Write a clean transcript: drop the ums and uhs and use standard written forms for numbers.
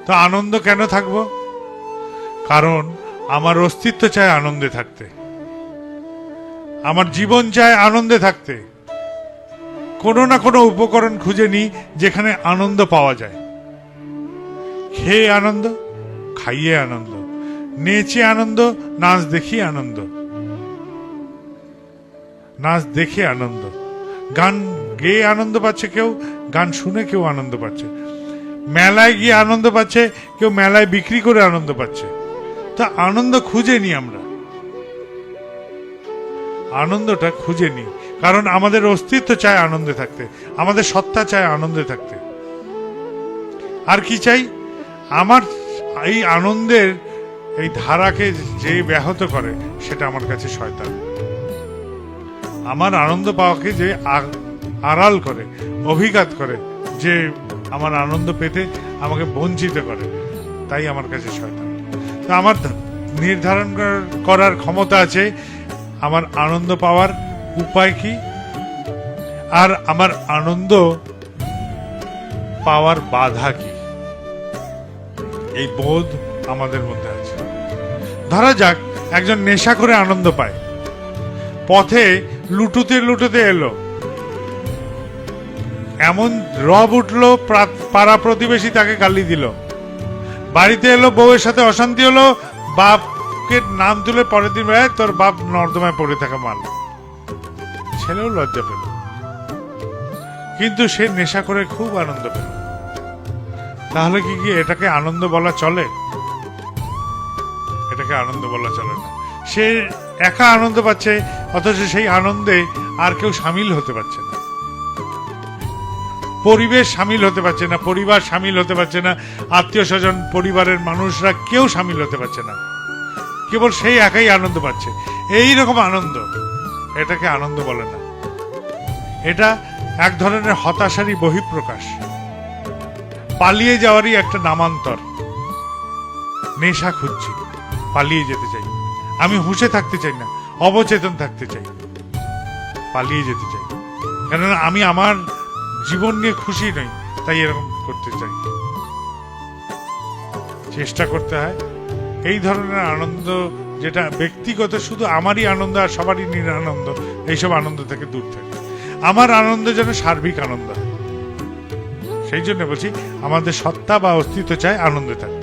তো আনন্দ কেন থাকবো? কারণ আমার অস্তিত্ব চায় আনন্দে থাকতে, আমার জীবন চায় আনন্দে থাকতে। কোনো না কোনো উপকরণ খুঁজে নিই যেখানে আনন্দ পাওয়া যায়। খেয়ে আনন্দ, খাইয়ে আনন্দ, নেচে আনন্দ, নাচ দেখিয়ে আনন্দ, নাচ দেখে আনন্দ, গান গেয়ে আনন্দ পাচ্ছে কেউ, গান শুনে কেউ আনন্দ পাচ্ছে, মেলায় গিয়ে আনন্দ পাচ্ছে কেউ, মেলায় বিক্রি করে আনন্দ পাচ্ছে। তা আনন্দ খুঁজে নিই আমরা, আনন্দটা খুঁজে নিই, কারণ আমাদের অস্তিত্ব চায় আনন্দে থাকতে, আমাদের সত্তা চায় আনন্দে থাকতে। আর কি চাই? আমার এই আনন্দের এই ধারাকে যে ব্যাহত করে সেটা আমার কাছে শয়তান। আমার আনন্দ পাওয়াকে যে আড়াল করে, অভিঘাত করে, যে আমার আনন্দ পেতে আমাকে বঞ্চিত করে, তাই আমার কাছে শয়তান। তা আমার নির্ধারণ করার ক্ষমতা আছে আমার আনন্দ পাওয়ার উপায় কি, আর আমার আনন্দ পাওয়ার বাধা কি, এই বোধ আমাদের মধ্যে আছে। ধরা যাক একজন নেশা করে আনন্দ পায়, পথে লুটুতে লুটুতে এলো, এমন রব উঠলো, পাড়া প্রতিবেশী তাকে গালি দিল, বাড়িতে এলো, বউয়ের সাথে অশান্তি হলো, বাপকে নাম তুলে পরের দিন বেলায় তোর বাপ নর্দমায় পড়ে থাকা মাল, ছেলেও লজ্জা পেল, কিন্তু সে নেশা করে খুব আনন্দ পেল। তাহলে কি এটাকে আনন্দ বলা চলে? এটাকে আনন্দ বলা চলে না। সে একা আনন্দ পাচ্ছে, অথচ সেই আনন্দে আর কেউ সামিল হতে পারছে না, পরিবেশ সামিল হতে পারছে না, পরিবার সামিল হতে পারছে না, আত্মীয় স্বজন, পরিবারের মানুষরা কেউ সামিল হতে পারছে না, কেবল সেই একাই আনন্দ পাচ্ছে। এই রকম আনন্দ, এটাকে আনন্দ বলে না। এটা এক ধরনের হতাশারই বহিঃপ্রকাশ, পালিয়ে যাওয়ারই একটা নামান্তর। নেশা খুঁজছি, পালিয়ে যেতে চাই, আমি হুঁশে থাকতে চাই না, অবচেতন থাকতে চাই, পালিয়ে যেতে চাই, কেননা আমি আমার জীবন নিয়ে খুশি নই, তাই এরকম করতে চাই। চেষ্টা করতে হয় এই ধরনের আনন্দ, যেটা ব্যক্তিগত, শুধু আমারই আনন্দ আর সবারই নিরানন্দ, এইসব আনন্দ থেকে দূর থাকে। আমার আনন্দ যেন সার্বিক আনন্দ হয়। সেই জন্য বলছি আমাদের সত্তা বা অস্তিত্ব চায় আনন্দে থাকে।